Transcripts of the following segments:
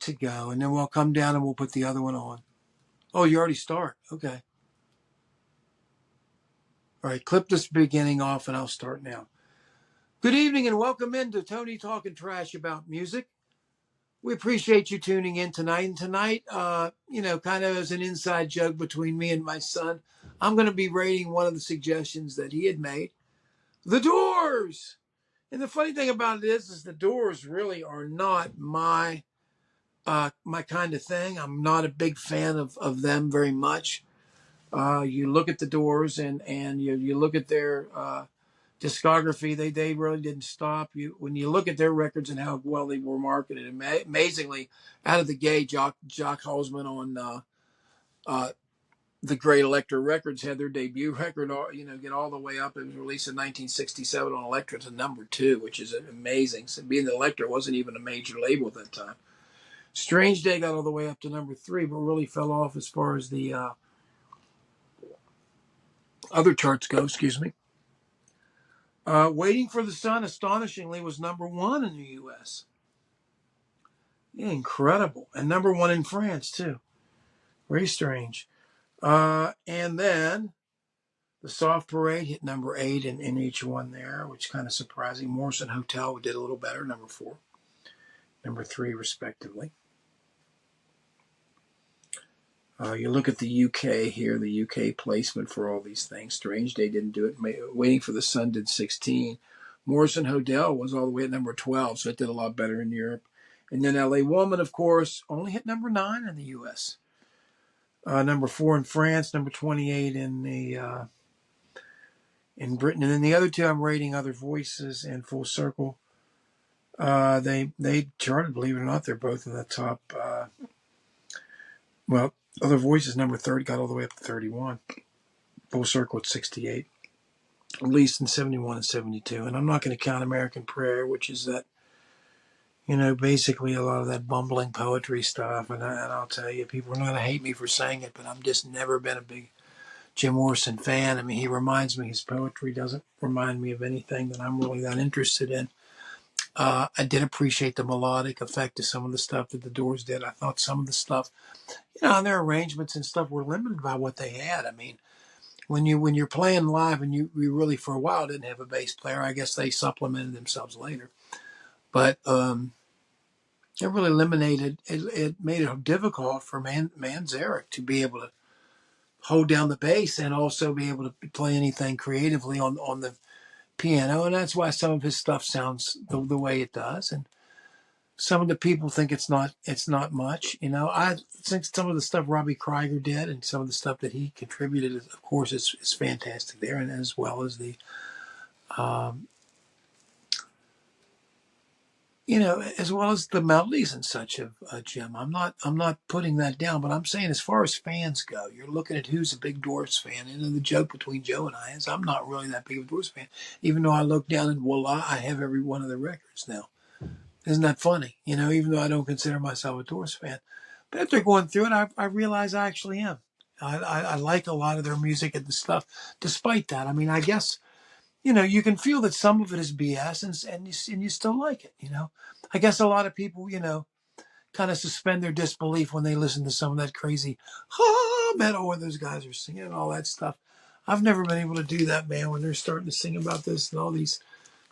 to go, and then we'll come down and we'll put the other one on. Oh, you already start. Okay. All right, clip this beginning off and I'll start now. Good evening and welcome into Tony Talking Trash About Music. We appreciate you tuning in tonight. And tonight, kind of as an inside joke between me and my son, I'm going to be rating one of the suggestions that he had made. The Doors! And the funny thing about it is the Doors really are not my kind of thing. I'm not a big fan of them very much. You look at the Doors and you look at their discography, they really didn't stop. When you look at their records and how well they were marketed, amazingly out of the gate, Jock Holzman on the Great Elektra Records had their debut record, get all the way up. It was released in 1967 on Elektra to #2, which is amazing. So being the Elektra wasn't even a major label at that time. Strange Day got all the way up to #3, but really fell off as far as the other charts go. Excuse me. Waiting for the Sun, astonishingly, was #1 in the U.S. Yeah, incredible. And #1 in France, too. Very strange. And then the Soft Parade hit #8 in each one there, which is kind of surprising. Morrison Hotel did a little better, #4, #3, respectively. You look at the UK here, the UK placement for all these things. Strange Day didn't do it. Waiting for the Sun did 16. Morrison Hotel was all the way at #12, so it did a lot better in Europe. And then LA Woman, of course, only hit #9 in the US. #4 in France, #28 in Britain. And then the other two I'm rating, Other Voices and Full Circle. They charted, believe it or not. They're both in the top. Other Voices #30 got all the way up to 31. Full Circle at 68. Released in 71 and 72. And I'm not going to count American Prayer, which is that, basically a lot of that bumbling poetry stuff. And I'll tell you, people are going to hate me for saying it, but I've just never been a big Jim Morrison fan. I mean, he reminds me, his poetry doesn't remind me of anything that I'm really that interested in. I did appreciate the melodic effect of some of the stuff that the Doors did. I thought some of the stuff, and their arrangements and stuff were limited by what they had. I mean, when you're playing live and you really for a while didn't have a bass player, I guess they supplemented themselves later. But it really eliminated. It made it difficult for Manzarek to be able to hold down the bass and also be able to play anything creatively on the piano, and that's why some of his stuff sounds the way it does. And some of the people think it's not much. I think some of the stuff Robbie Krieger did and some of the stuff that he contributed, of course, is fantastic there, and as well as the, as well as the melodies and such of Jim. I'm not putting that down, but I'm saying as far as fans go, you're looking at who's a big Doors fan. And the joke between Joe and I is I'm not really that big of a Doors fan, even though I look down and voila, I have every one of the records now. Isn't that funny? Even though I don't consider myself a Doors fan. But after going through it, I realize I actually am. I like a lot of their music and the stuff. Despite that, I mean, I guess, you can feel that some of it is BS and you still like it, I guess a lot of people, kind of suspend their disbelief when they listen to some of that crazy metal where those guys are singing and all that stuff. I've never been able to do that, man, when they're starting to sing about this and all these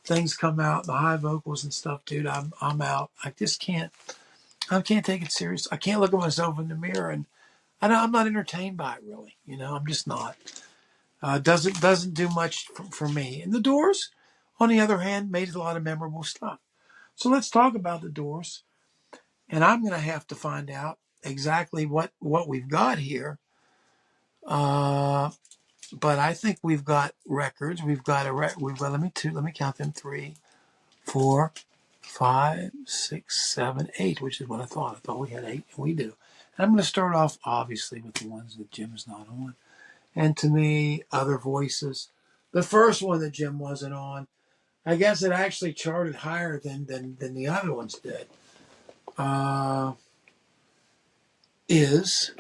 things come out, the high vocals and stuff, dude. I'm out. I just can't. I can't take it serious. I can't look at myself in the mirror, and I'm not entertained by it really. I'm just not. Doesn't do much for me. And the Doors, on the other hand, made a lot of memorable stuff. So let's talk about the Doors, and I'm going to have to find out exactly what we've got here. But I think we've got records. We've got let me count them: 3, 4, 5, 6, 7, 8, which is what I thought. I thought we had 8, and we do. And I'm going to start off, obviously, with the ones that Jim's not on. And to me, Other Voices. The first one that Jim wasn't on, I guess it actually charted higher than the other ones did. Is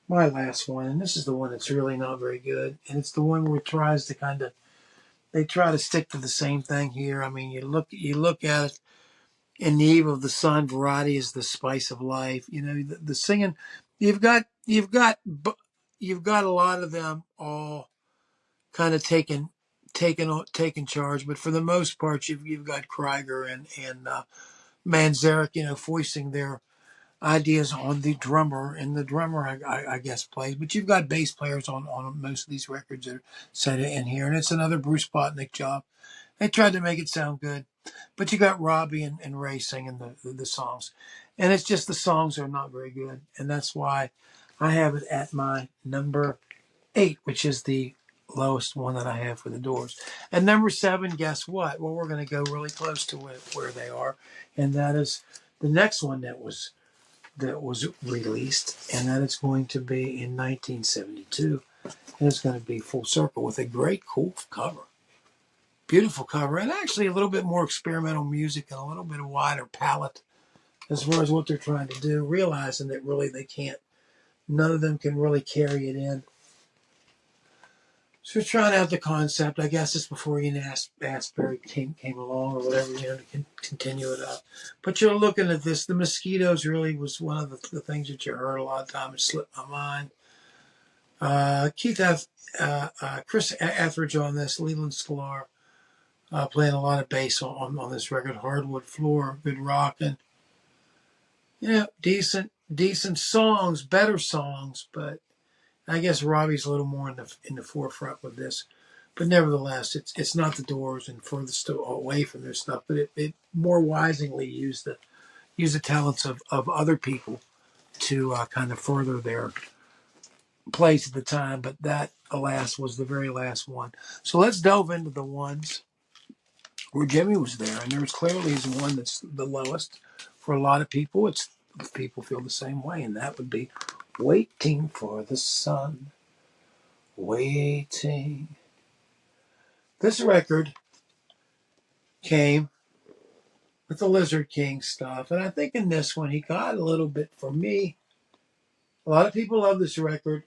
my last one, and this is the one that's really not very good. And it's the one where it tries to they try to stick to the same thing here. I mean, you look at it, In the eve of the sun, variety is the spice of life. You know, the singing, you've got, you've got, you've got a lot of them all kind of taking charge. But for the most part, you've got Krieger and Manzarek, you know, foisting their ideas on the drummer, and the drummer, I guess, plays. But you've got bass players on most of these records that are set in here, and it's another Bruce Botnick job. They tried to make it sound good, but you got Robbie and Ray singing the songs, and it's just the songs are not very good, and that's why I have it at my number 8, which is the lowest one that I have for the Doors. And number 7, guess what? Well, we're going to go really close to where they are, and that is the next one that was released, and that is going to be in 1972, and it's going to be Full Circle with a great, cool cover. Beautiful cover, and actually a little bit more experimental music and a little bit of wider palette as far as what they're trying to do, realizing that really they can't, none of them can really carry it in. So we're trying out the concept. I guess it's before Ian Astbury came along or whatever, you know, to continue it up. But you're looking at this. The Mosquitoes really was one of the things that you heard a lot of times. It slipped my mind. Chris Etheridge on this, Leland Sklar playing a lot of bass on this record. Hardwood floor, good rocking. Yeah, decent songs, better songs, but I guess Robbie's a little more in the forefront with this, but nevertheless, it's not the Doors and furthest away from their stuff. But it more wisely used the talents of other people to kind of further their place at the time. But that, alas, was the very last one. So let's delve into the ones where Jimmy was there, and there's clearly is one that's the lowest for a lot of people. It's people feel the same way, and that would be Waiting for the Sun. Waiting. This record came with the Lizard King stuff, and I think in this one he got a little bit, for me, a lot of people love this record.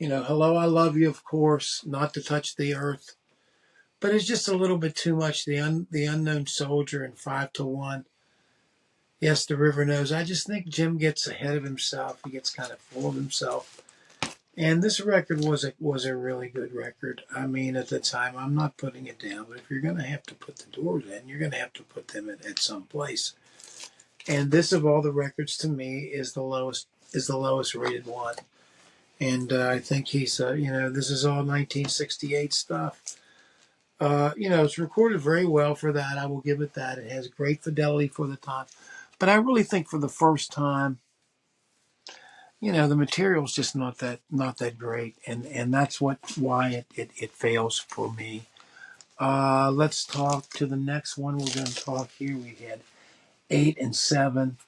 You know, Hello, I Love You, of course, Not to Touch the Earth, but it's just a little bit too much. The Unknown Soldier and 5-1. Yes, the River Knows. I just think Jim gets ahead of himself. He gets kind of full of himself. And this record was a really good record. I mean, at the time, I'm not putting it down, but if you're going to have to put the Doors in, you're going to have to put them at some place. And this, of all the records, to me, is the lowest rated one. And I think he's, this is all 1968 stuff. It's recorded very well for that. I will give it that. It has great fidelity for the time. But I really think for the first time, the material's just not that great, and that's why it fails for me. Let's talk to the next one. We're going to talk here. We had 8 and 7,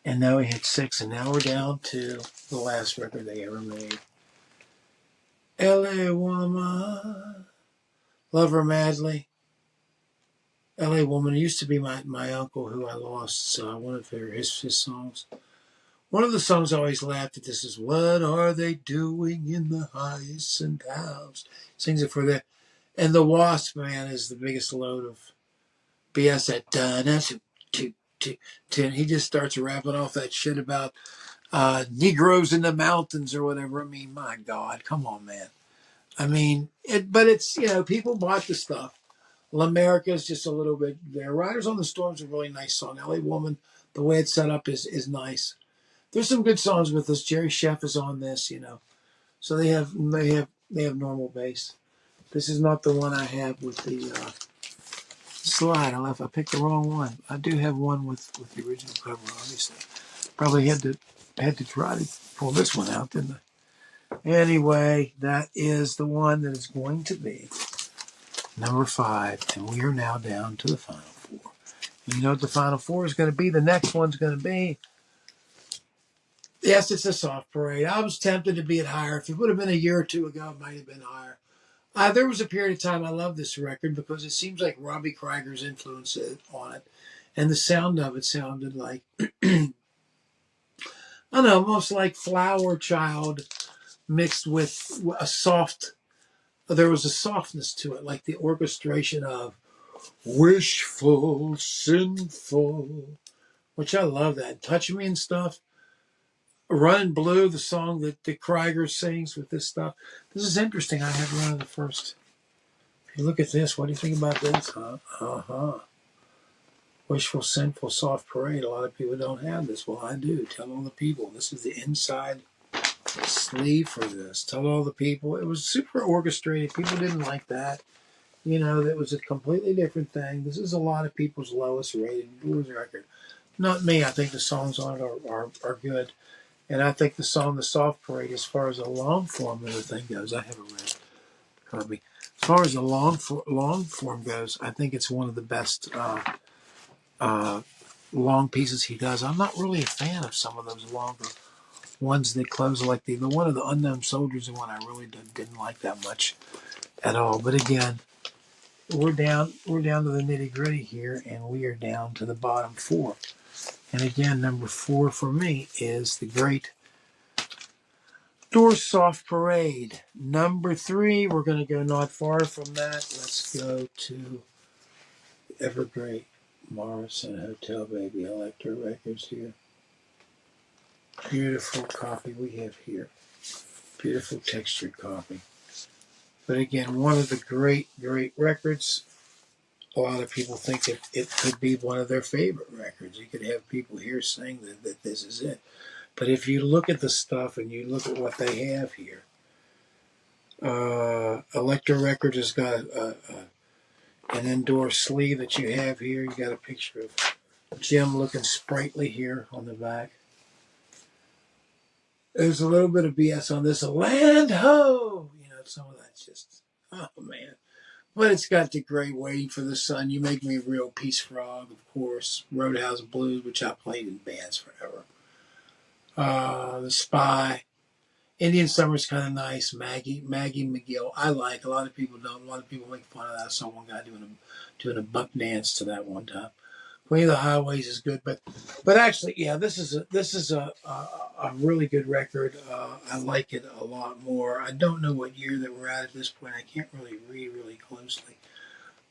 and now we had 6, and now we're down to the last record they ever made. L.A. Woman, Love Her Madly. L.A. Woman used to be my uncle who I lost. So one of his songs. One of the songs I always laughed at this is "What Are They Doing in the Hyacinth House?" Sings it for that. And the Wasp, man, is the biggest load of BS. That dun, he just starts rapping off that shit about Negroes in the mountains or whatever. I mean, my God, come on, man. I mean, but it's, people bought the stuff. L'America's just a little bit there. Riders on the Storm's a really nice song. LA Woman, the way it's set up is nice. There's some good songs with this. Jerry Sheff is on this, So they have normal bass. This is not the one I have with the slide. I picked the wrong one. I do have one with the original cover, obviously. Probably had to try to pull this one out, didn't I? Anyway, that is the one that is going to be number 5, and we are now down to the final 4. And you know what the final 4 is going to be? The next one's going to be, yes, it's a Soft Parade. I was tempted to be it higher. If it would have been a year or two ago, it might have been higher. There was a period of time I loved this record because it seems like Robbie Krieger's influence on it, and the sound of it sounded like, I don't know, almost like Flower Child mixed with a soft, there was a softness to it, like the orchestration of Wishful, sinful, which I love that. Touch Me and stuff. Running Blue, the song that the Krieger sings with this stuff. This is interesting. I have one of the first. If you look at this, what do you think about this? Uh-huh. Wishful, Sinful, Soft Parade. A lot of people don't have this. Well, I do. Tell all the people. This is the inside sleeve for this. Tell all the people. It was super orchestrated. People didn't like that. You know, that was a completely different thing. This is a lot of people's lowest rated blues record. Not me. I think the songs on it are good. And I think the song The Soft Parade, as far as the long form of the thing goes, I haven't read probably. As far as the long form goes, I think it's one of the best uh, long pieces he does. I'm not really a fan of some of those longer ones that close like the one of the Unknown Soldiers, the one I really didn't like that much at all. But again, we're down to the nitty gritty here, and we are down to the bottom four. And again, number 4 for me is the great Doors Soft Parade. Number 3, we're going to go not far from that. Let's go to ever great Morrison Hotel Baby Electro Records here. Beautiful coffee we have here. Beautiful textured coffee. But again, one of the great records. A lot of people think it could be one of their favorite records. You could have people here saying that this is it. But if you look at the stuff and you look at what they have here, Electro Records has got an endorsed sleeve that you have here. You got a picture of Jim looking sprightly here on the back. There's a little bit of BS on this. Land ho! You know, some of that's just, oh man. But it's got the great Waiting for the Sun. You Make Me a Real Peace Frog, of course. Roadhouse Blues, which I played in bands forever. The Spy. Indian Summer's kind of nice. Maggie McGill. I like. A lot of people don't. A lot of people make fun of that. I saw one guy doing a buck dance to that one time. Queen of the Highways is good, but actually, yeah, this is a really good record. I like it a lot more. I don't know what year that we're at this point. I can't really read really closely,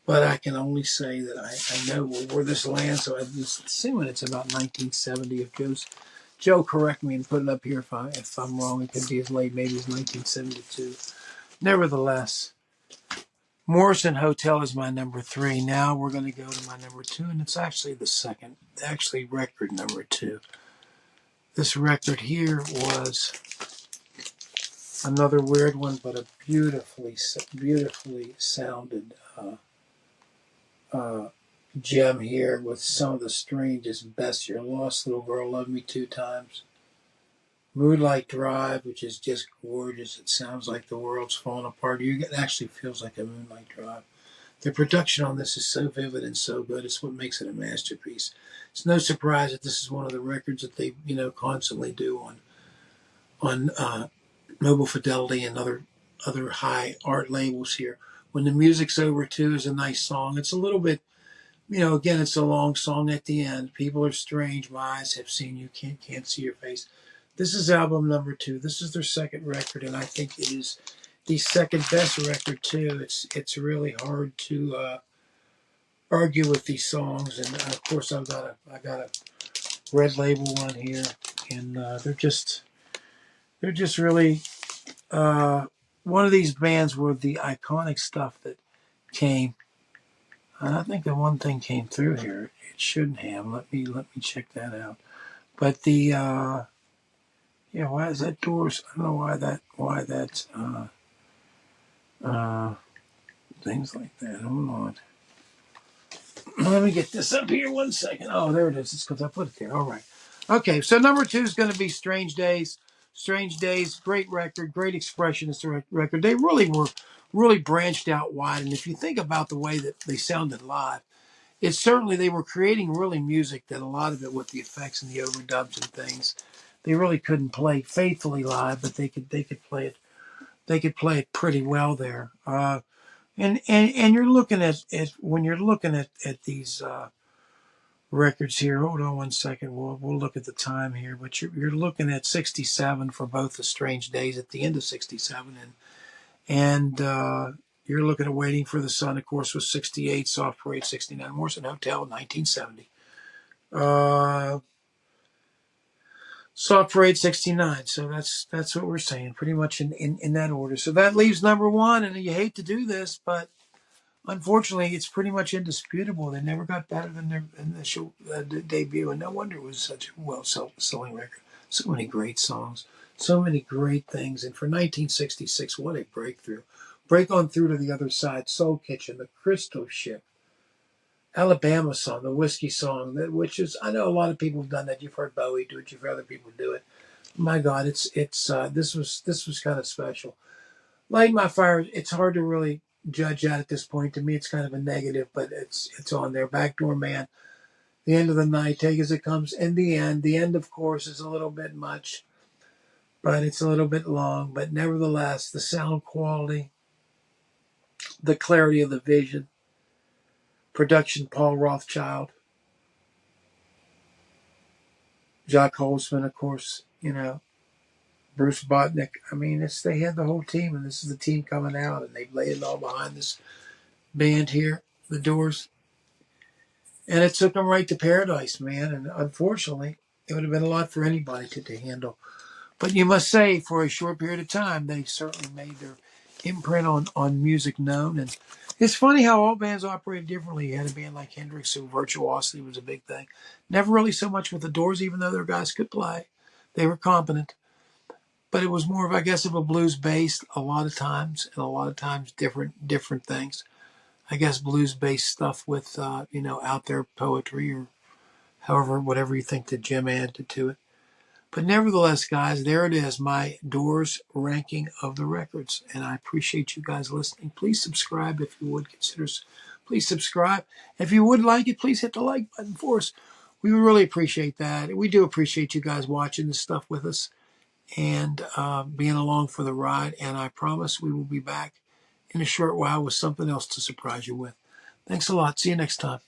but I can only say that I know where this lands. So I'm assuming it's about 1970. If Joe correct me and put it up here if I'm wrong. It could be as late maybe as 1972. Nevertheless. Morrison Hotel is my number 3. Now we're going to go to my number 2, and it's actually the second, record number 2. This record here was another weird one, but a beautifully sounded gem here with some of the strangest, best. Your Lost Little Girl, Love Me 2 Times. Moonlight Drive, which is just gorgeous. It sounds like the world's falling apart. It actually feels like a Moonlight Drive. The production on this is so vivid and so good. It's what makes it a masterpiece. It's no surprise that this is one of the records that they, constantly do on Mobile Fidelity and other high art labels here. When the Music's Over too is a nice song. It's a little bit, again, it's a long song at the end. People are strange. My eyes have seen you. Can't see your face. This is album number 2. This is their second record, and I think it is the second best record too. It's really hard to argue with these songs, and of course I got a red label one here, and they're just really one of these bands where the iconic stuff that came. And I think the one thing came through here. It shouldn't have. Let me check that out. But the why is that Doors? I don't know why that's things like that. Hold on. Let me get this up here 1 second. Oh, there it is. It's because I put it there. All right. Okay, so number 2 is going to be Strange Days. Strange Days, great record, great expressionist record. They really branched out wide. And if you think about the way that they sounded live, it's certainly they were creating really music that a lot of it with the effects and the overdubs and things, they really couldn't play faithfully live, but they could play it. They could play it pretty well there. And you're looking at when you're looking at these records here. Hold on 1 second. We'll look at the time here. But you're looking at 67 for both the Strange Days at the end of 67 and You're looking at Waiting for the Sun, of course, was 68, Soft Parade 69, Morrison Hotel 1970. Soft Parade 69. So that's what we're saying, pretty much in that order. So that leaves number one, and you hate to do this, but unfortunately, it's pretty much indisputable. They never got better than their initial debut, and no wonder it was such a well-selling record. So many great songs, so many great things. And for 1966, what a breakthrough. Break On Through to the Other Side, Soul Kitchen, The Crystal Ship, Alabama Song, the Whiskey Song, which is, I know a lot of people have done that. You've heard Bowie do it. You've heard other people do it. My God, this was kind of special. Light My Fire, it's hard to really judge that at this point. To me, it's kind of a negative, but it's on there. Backdoor Man, The End of the Night, Take As It Comes, and The End. The End, of course, is a little bit much, but it's a little bit long. But nevertheless, the sound quality, the clarity of the vision, production, Paul Rothchild, Jock Holzman, of course, Bruce Botnick. I mean, they had the whole team, and this is the team coming out, and they've laid it all behind this band here, the Doors. And it took them right to paradise, man. And unfortunately, it would have been a lot for anybody to handle. But you must say, for a short period of time, they certainly made their imprint on music known. And it's funny how all bands operated differently. You had a band like Hendrix, who virtuosity was a big thing. Never really so much with the Doors, even though their guys could play. They were competent. But it was more of, I guess, of a blues based a lot of times, and a lot of times different things. I guess blues based stuff with out there poetry, or however, whatever you think that Jim added to it. But nevertheless, guys, there it is, my Doors ranking of the records, and I appreciate you guys listening. Please subscribe if you would please subscribe. If you would like it, please hit the like button for us. We would really appreciate that. We do appreciate you guys watching this stuff with us and being along for the ride. And I promise we will be back in a short while with something else to surprise you with. Thanks a lot. See you next time.